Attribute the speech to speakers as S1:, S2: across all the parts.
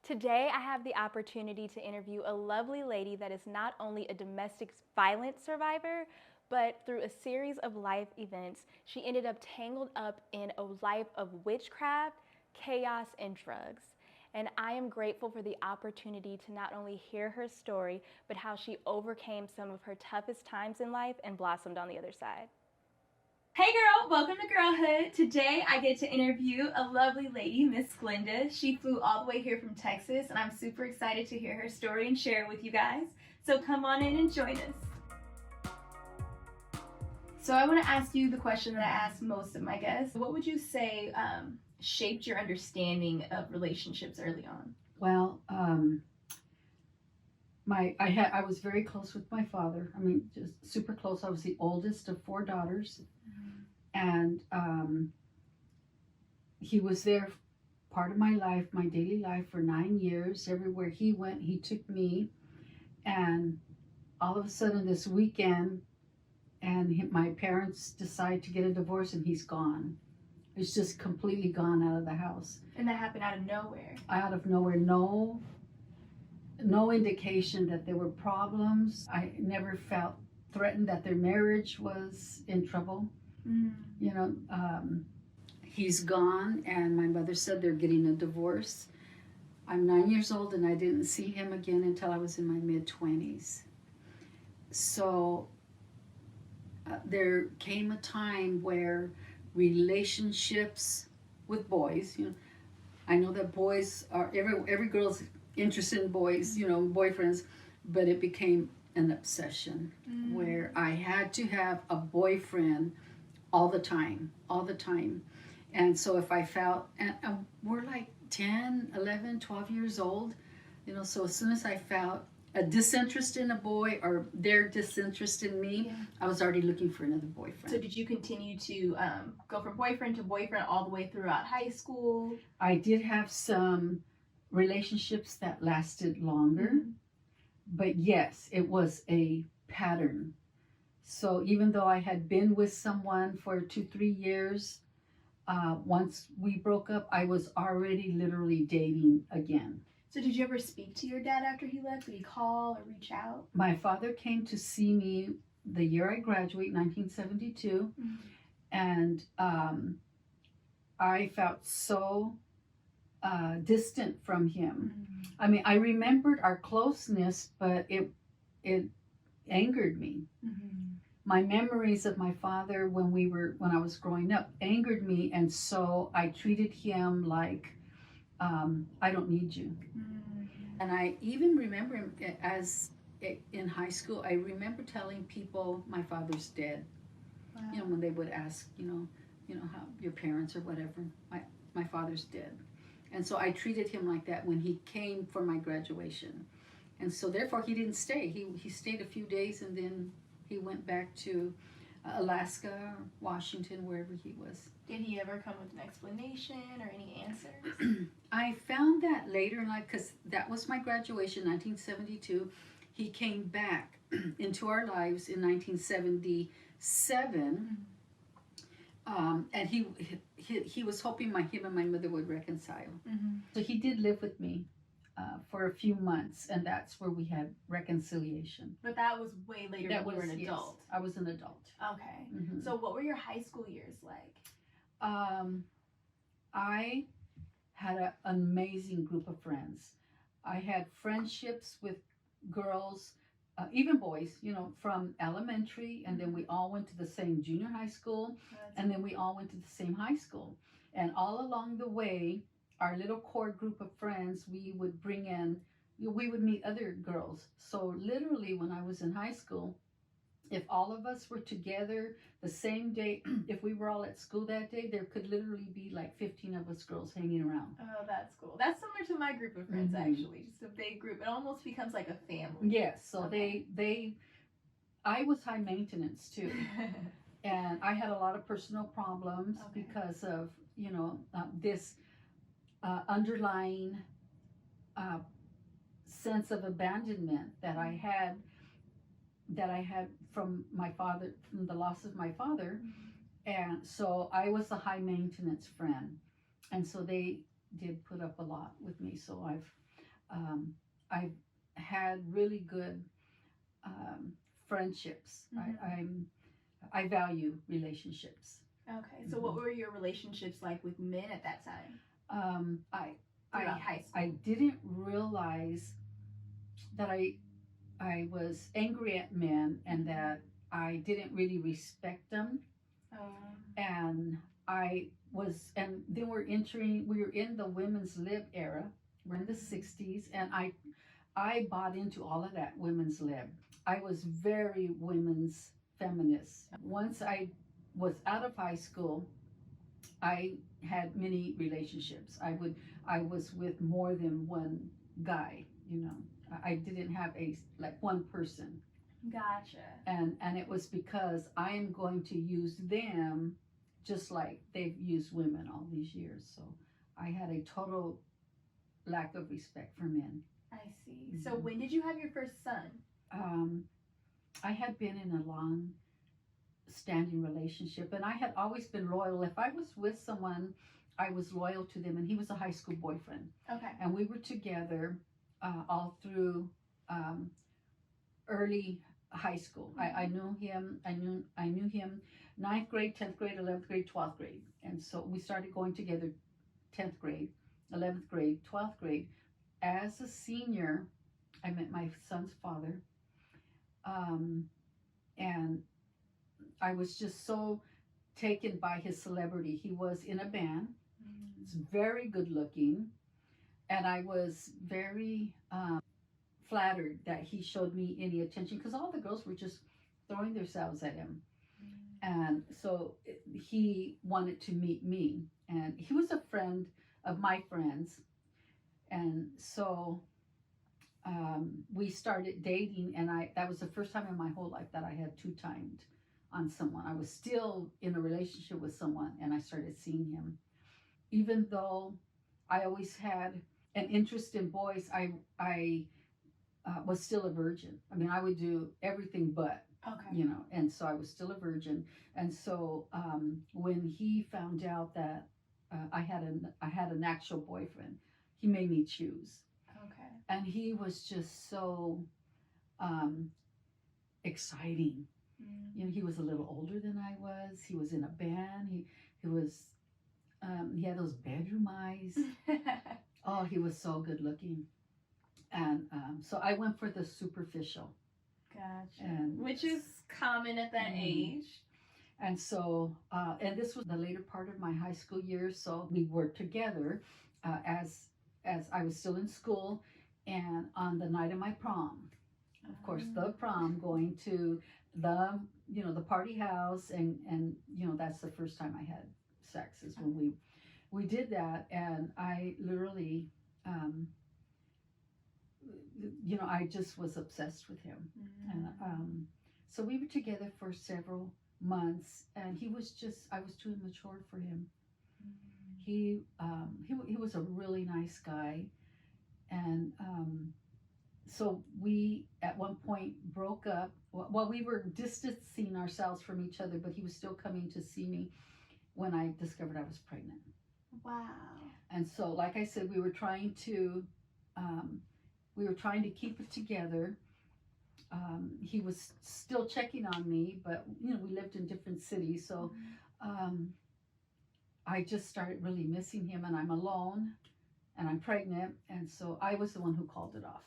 S1: Today, I have the opportunity to interview a lovely lady that is not only a domestic violence survivor, but through a series of life events, she ended up tangled up in a life of witchcraft, chaos, and drugs. And I am grateful for the opportunity to not only hear her story, but how she overcame some of her toughest times in life and blossomed on the other side. Hey girl, welcome to Girlhood. Today I get to interview a lovely lady, Miss Glenda. She flew all the way here from Texas, and I'm super excited to hear her story and share it with you guys. So come on in and join us. So I want to ask you the question that I ask most of my guests. What would you say shaped your understanding of relationships early on?
S2: Well, I was very close with my father. I mean, just super close. I was the oldest of 4 daughters, and he was there, part of my life, my daily life, for 9 years. Everywhere he went, he took me. And all of a sudden, this weekend, my parents decide to get a divorce, and he's gone. It's just completely gone out of the house.
S1: And that happened out of nowhere.
S2: Out of nowhere, no indication that there were problems. I never felt threatened that their marriage was in trouble. You know, he's gone, and my mother said they're getting a divorce. I'm 9 years old, and I didn't see him again until I was in my mid-20s. So there came a time where relationships with boys, I know that boys are, every girl's interested in boys, boyfriends, but it became an obsession where I had to have a boyfriend all the time. And so if I felt, and we're like 10, 11, 12 years old, so as soon as I felt a disinterest in a boy or their disinterest in me, I was already looking for another boyfriend.
S1: So did you continue to go from boyfriend to boyfriend all the way throughout high school?
S2: I did have some relationships that lasted longer, but yes, it was a pattern. So even though I had been with someone for 2-3 years, once we broke up, I was already literally dating again.
S1: So did you ever speak to your dad after he left? Did he call or reach out?
S2: My father came to see me the year I graduated, 1972, and I felt so distant from him. I mean, I remembered our closeness, but it angered me. My memories of my father when I was growing up angered me, and so I treated him like, I don't need you. And I even remember him as in high school. I remember telling people my father's dead. Wow. When they would ask, how your parents or whatever, my father's dead. And so I treated him like that when he came for my graduation. And so therefore he didn't stay. He stayed a few days, and then he went back to Alaska, Washington, wherever he was.
S1: Did he ever come with an explanation or any answers?
S2: I found that later in life, because that was my graduation, 1972. He came back into our lives in 1977, and he was hoping him and my mother would reconcile. So he did live with me for a few months, and that's where we had reconciliation.
S1: But that was way later when you were an adult.
S2: Yes, I was an adult.
S1: Okay. So what were your high school years like?
S2: I had an amazing group of friends. I had friendships with girls, even boys, from elementary, and then we all went to the same junior high school, and then we all went to the same high school. And all along the way, our little core group of friends, we would meet other girls. So literally when I was in high school, if all of us were together the same day, if we were all at school that day, there could literally be like 15 of us girls hanging around.
S1: Oh, that's cool. That's similar to my group of friends, actually. Just a big group. It almost becomes like a family.
S2: Yes. So I was high maintenance too. And I had a lot of personal problems because of, this underlying sense of abandonment that I had from my father, from the loss of my father. And so I was a high maintenance friend, and so they did put up a lot with me. So I've had really good friendships. I value relationships.
S1: Okay, so what were your relationships like with men at that time?
S2: Throughout
S1: high school.
S2: I didn't realize that I was angry at men and that I didn't really respect them. And then we were in the women's lib era. We're in the 60s, and I bought into all of that women's lib. I was very women's feminist. Once I was out of high school, I had many relationships. I was with more than one guy, you know. I didn't have one person.
S1: Gotcha.
S2: And it was because I am going to use them just like they've used women all these years. So I had a total lack of respect for men.
S1: I see. Mm-hmm. So when did you have your first son?
S2: I had been in a long standing relationship, and I had always been loyal. If I was with someone, I was loyal to them, and he was a high school boyfriend.
S1: Okay.
S2: And we were together all through early high school. Mm-hmm. I knew him 9th grade, 10th grade, 11th grade, 12th grade. And so we started going together 10th grade, 11th grade, 12th grade. As a senior, I met my son's father. And I was just so taken by his celebrity. He was in a band. Mm-hmm. He's very good looking. And I was very flattered that he showed me any attention, because all the girls were just throwing themselves at him. Mm-hmm. And so he wanted to meet me. And he was a friend of my friends. And so we started dating, and that was the first time in my whole life that I had two-timed on someone. I was still in a relationship with someone, and I started seeing him. Even though I always had an interest in boys, I was still a virgin. I mean, I would do everything but, you know, and so I was still a virgin. And so when he found out that I had an actual boyfriend, he made me choose.
S1: Okay.
S2: And he was just so exciting. Mm. You know, he was a little older than I was. He was in a band. He was he had those bedroom eyes. Oh, he was so good looking. And so I went for the superficial.
S1: Gotcha. Which is common at that age.
S2: And so, and this was the later part of my high school years. So we were together as I was still in school, and on the night of my prom, of course, the prom, going to the party house, and that's the first time I had sex, is when we did that. And I literally, I just was obsessed with him. Mm-hmm. And so we were together for several months, and I was too immature for him. Mm-hmm. He was a really nice guy, and so we at one point broke up. Well, we were distancing ourselves from each other, but he was still coming to see me when I discovered I was pregnant.
S1: Wow.
S2: And so, like I said, we were trying to keep it together. He was still checking on me, but we lived in different cities, so I just started really missing him, and I'm alone, and I'm pregnant, and so I was the one who called it off.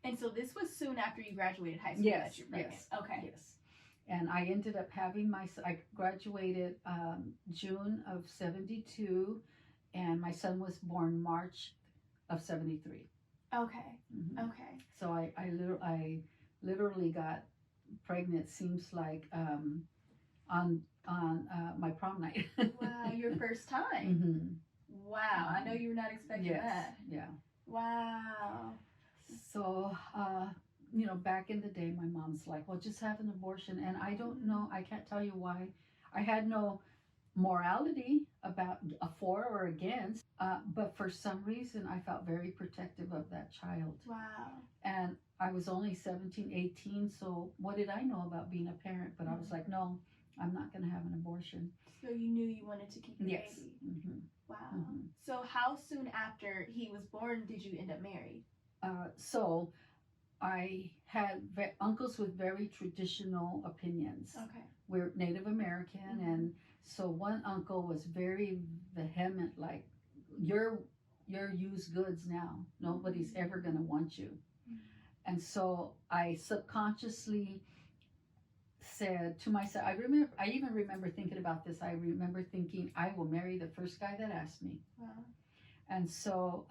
S1: And so this was soon after you graduated high school.
S2: Yes,
S1: that you're pregnant.
S2: Yes. Okay. Yes. And I ended up having I graduated June of 72, and my son was born March of 73.
S1: Okay.
S2: Mm-hmm.
S1: Okay.
S2: So I literally got pregnant, seems like on my prom night.
S1: Wow, your first time. Mm-hmm. Wow, I know you were not expecting that.
S2: Yeah.
S1: Wow.
S2: So, back in the day, my mom's like, well, just have an abortion. And I don't know, I can't tell you why. I had no morality about for or against, but for some reason, I felt very protective of that child.
S1: Wow.
S2: And I was only 17, 18, so what did I know about being a parent? But I was like, no, I'm not going to have an abortion.
S1: So you knew you wanted to keep your
S2: baby?
S1: Mm-hmm. Wow. Mm-hmm. So how soon after he was born did you end up married?
S2: So I had uncles with very traditional opinions.
S1: Okay.
S2: We're Native American, and so one uncle was very vehement, like, you're used goods now. Nobody's ever gonna want you. And so I subconsciously said to myself, I even remember thinking about this. I remember thinking, I will marry the first guy that asks me.
S1: Wow.
S2: And so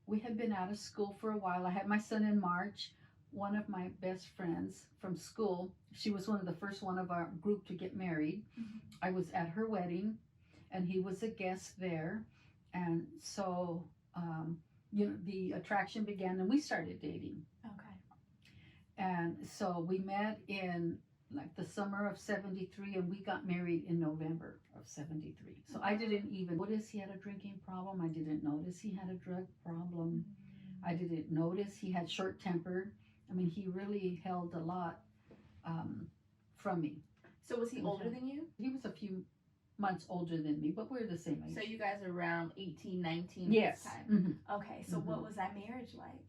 S2: we had been out of school for a while. I had my son in March. One of my best friends from school, she was one of the first one of our group to get married. I was at her wedding, and he was a guest there. And so, the attraction began, and we started dating.
S1: Okay.
S2: And so we met in like the summer of 73, and we got married in November of 73. So I didn't even notice he had a drinking problem. I didn't notice he had a drug problem. I didn't notice he had short temper. I mean, he really held a lot from me.
S1: So was he older than you?
S2: He was a few months older than me, but we're the same age.
S1: So you guys are around 18, 19
S2: yes.
S1: this time?
S2: Mm-hmm.
S1: Okay, so what was that marriage like?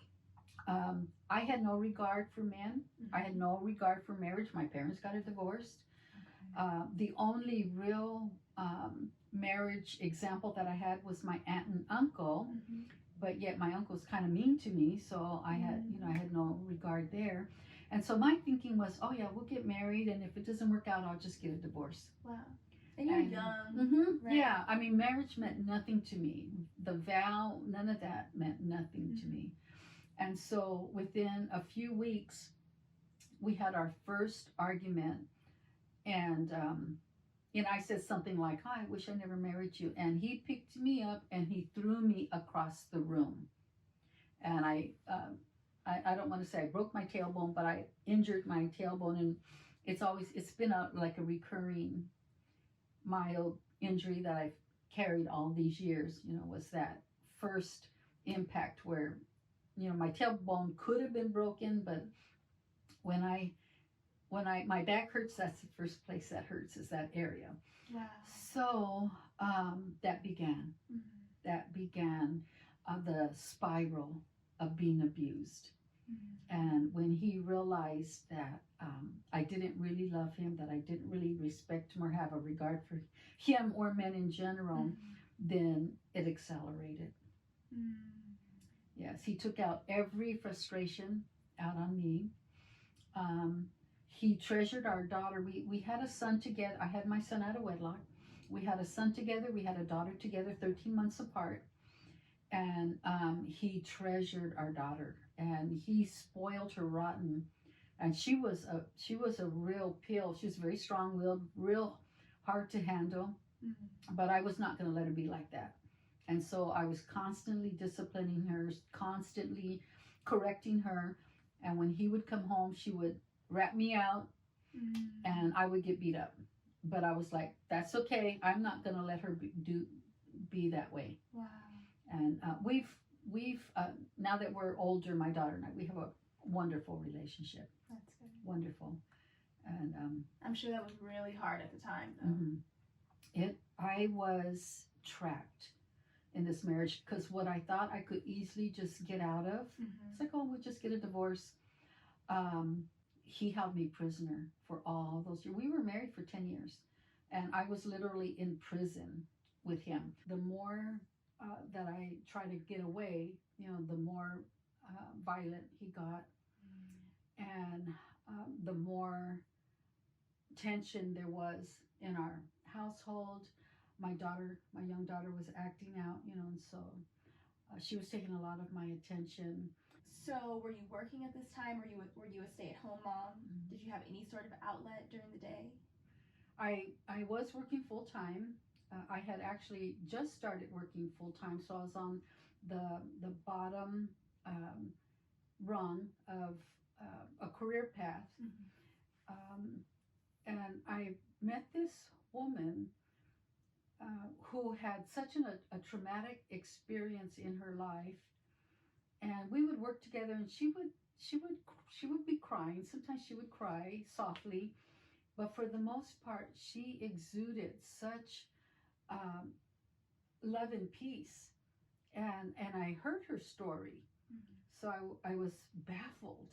S2: I had no regard for men. I had no regard for marriage. My parents got divorced. The only real marriage example that I had was my aunt and uncle, but yet my uncle was kind of mean to me, so I had, I had no regard there. And so my thinking was, oh yeah, we'll get married, and if it doesn't work out, I'll just get a divorce.
S1: Wow. And you're young.
S2: Right? Yeah, I mean, marriage meant nothing to me. The vow, none of that meant nothing to me. And so within a few weeks, we had our first argument, and I said something like, "I wish I never married you." And he picked me up and he threw me across the room. And I don't want to say I broke my tailbone, but I injured my tailbone, and it's been like a recurring mild injury that I've carried all these years. Was that first impact where my tailbone could have been broken, but when my back hurts, that's the first place that hurts, is that area.
S1: Wow.
S2: So that began the spiral of being abused. And when he realized that I didn't really love him, that I didn't really respect him or have a regard for him or men in general, then it accelerated. Yes, he took out every frustration out on me. He treasured our daughter. We had a son together. I had my son out of wedlock. We had a son together. We had a daughter together, 13 months apart. And he treasured our daughter, and he spoiled her rotten. And she was a real pill. She was very strong-willed, real hard to handle. But I was not going to let her be like that. And so I was constantly disciplining her, constantly correcting her. And when he would come home, she would rat me out, and I would get beat up. But I was like, that's okay. I'm not going to let her be that way. Wow. And we've now that we're older, my daughter and I, we have a wonderful relationship.
S1: That's good.
S2: Wonderful. And
S1: I'm sure that was really hard at the time, though.
S2: I was trapped in this marriage, because what I thought I could easily just get out of, it's like, oh, we'll just get a divorce. He held me prisoner for all those years. We were married for 10 years, and I was literally in prison with him. The more that I tried to get away, the more violent he got, and the more tension there was in our household. My young daughter was acting out, and so she was taking a lot of my attention.
S1: So were you working at this time, or were you a stay-at-home mom? Did you have any sort of outlet during the day?
S2: I was working full-time. I had actually just started working full-time, so I was on the bottom rung of a career path. And I met this woman who had such a traumatic experience in her life, and we would work together, and she would be crying. Sometimes she would cry softly, but for the most part, she exuded such love and peace. And I heard her story. So I was baffled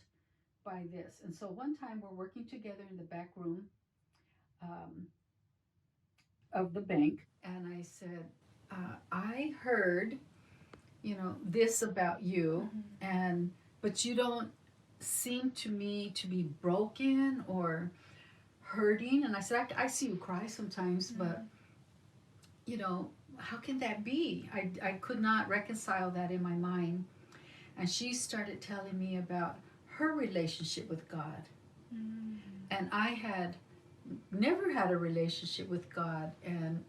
S2: by this. And so one time we're working together in the back room of the bank, and I said, I heard, this about you, but you don't seem to me to be broken or hurting. And I said, I see you cry sometimes, but how can that be? I could not reconcile that in my mind. And she started telling me about her relationship with God. And I had never had a relationship with God, and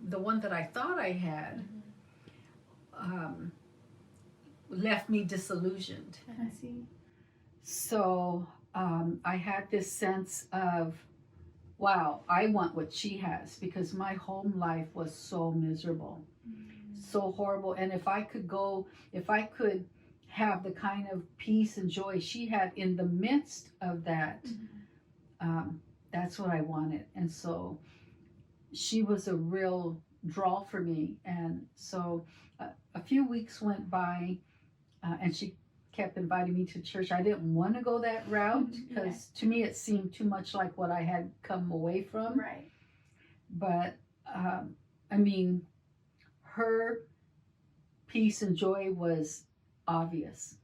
S2: the one that I thought I had left me disillusioned.
S1: I see.
S2: So I had this sense of, wow, I want what she has, because my home life was so miserable, so horrible. And if I could have the kind of peace and joy she had in the midst of that, that's what I wanted. And so she was a real draw for me. And so a few weeks went by, and she kept inviting me to church. I didn't want to go that route because to me it seemed too much like what I had come away from.
S1: Right.
S2: But I mean, her peace and joy was obvious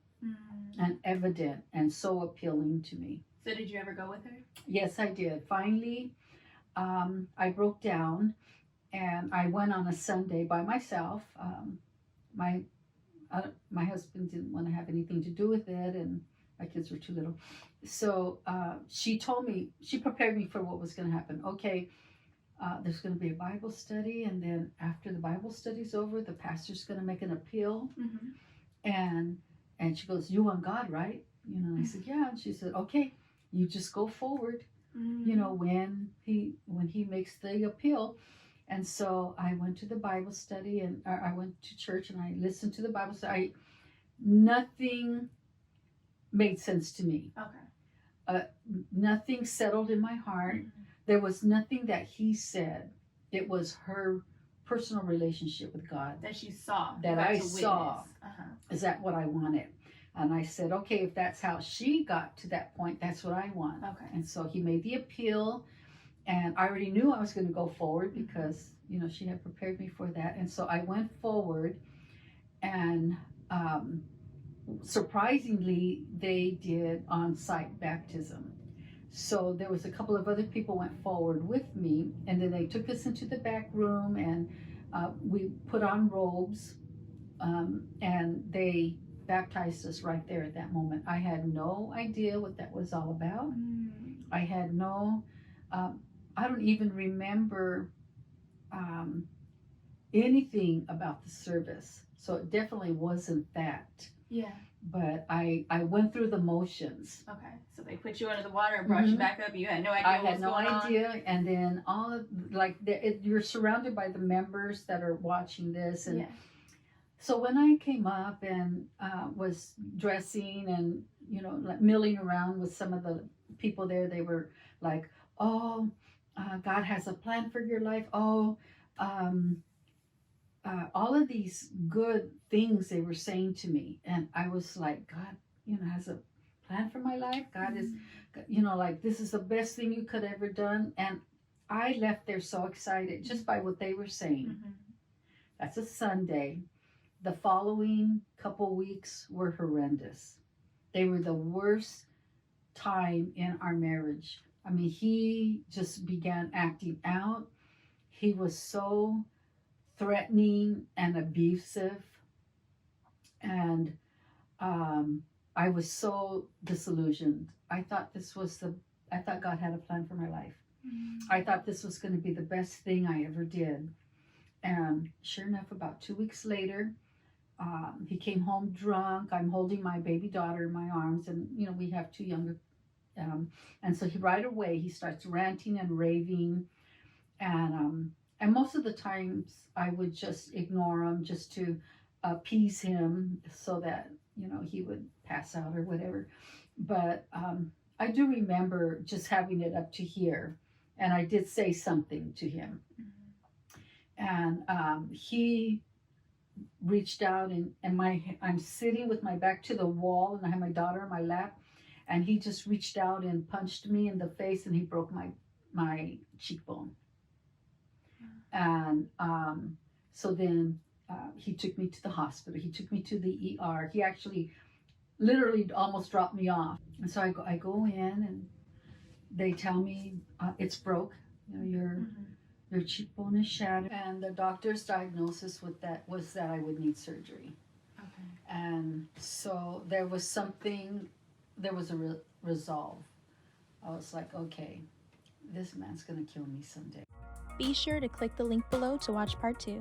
S2: and evident and so appealing to me.
S1: So did you ever go with her?
S2: Yes, I did. Finally, I broke down and I went on a Sunday by myself. My husband didn't want to have anything to do with it, and my kids were too little. So she prepared me for what was going to happen. Okay, there's going to be a Bible study, and then after the Bible study's over, the pastor's going to make an appeal. And she goes, "You want God, right?" I said, "Yeah." And she said, "Okay, you just go forward, when he makes the appeal." And so I went to the Bible study, and I went to church, and I listened to the Bible study. Nothing made sense to me.
S1: Okay.
S2: Nothing settled in my heart. There was nothing that he said. It was her personal relationship with God
S1: that you saw.
S2: That I saw. Is that what I wanted? And I said, okay, if that's how she got to that point, that's what I want.
S1: Okay.
S2: And so he made the appeal, and I already knew I was going to go forward because, she had prepared me for that. And so I went forward, and surprisingly, they did on-site baptism. So there was a couple of other people went forward with me, and then they took us into the back room, and we put on robes, and they baptized us right there at that moment. I had no idea what that was all about. I had no, I don't even remember anything about the service. So it definitely wasn't that.
S1: Yeah.
S2: But I went through the motions.
S1: Okay. So they put you under the water and brought you back up. You had no idea what was going on. I had no idea.
S2: And then you're surrounded by the members that are watching this. And so when I came up and was dressing and, like milling around with some of the people there, they were like, "Oh, God has a plan for your life. Oh, all of these good things they were saying to me." And I was like, God, has a plan for my life. God is, like, this is the best thing you could ever done. And I left there so excited just by what they were saying. That's a Sunday. The following couple weeks were horrendous. They were the worst time in our marriage. I mean, he just began acting out. He was so threatening and abusive. And I was so disillusioned. I thought God had a plan for my life. I thought this was going to be the best thing I ever did. And sure enough, about 2 weeks later, he came home drunk. I'm holding my baby daughter in my arms, and we have two younger. And so right away he starts ranting and raving, and most of the times I would just ignore him just to appease him so that he would pass out or whatever. But I do remember just having it up to here, and I did say something to him, and he reached out and I'm sitting with my back to the wall and I have my daughter on my lap, and he just reached out and punched me in the face and he broke my cheekbone. And so then he took me to the hospital. He took me to the ER. He actually literally almost dropped me off. And so I go in and they tell me it's broke. You know, your cheekbone is shattered. And the doctor's diagnosis with that was that I would need surgery. Okay. And so there was a resolve. I was like, okay, this man's gonna kill me someday.
S1: Be sure to click the link below to watch part 2.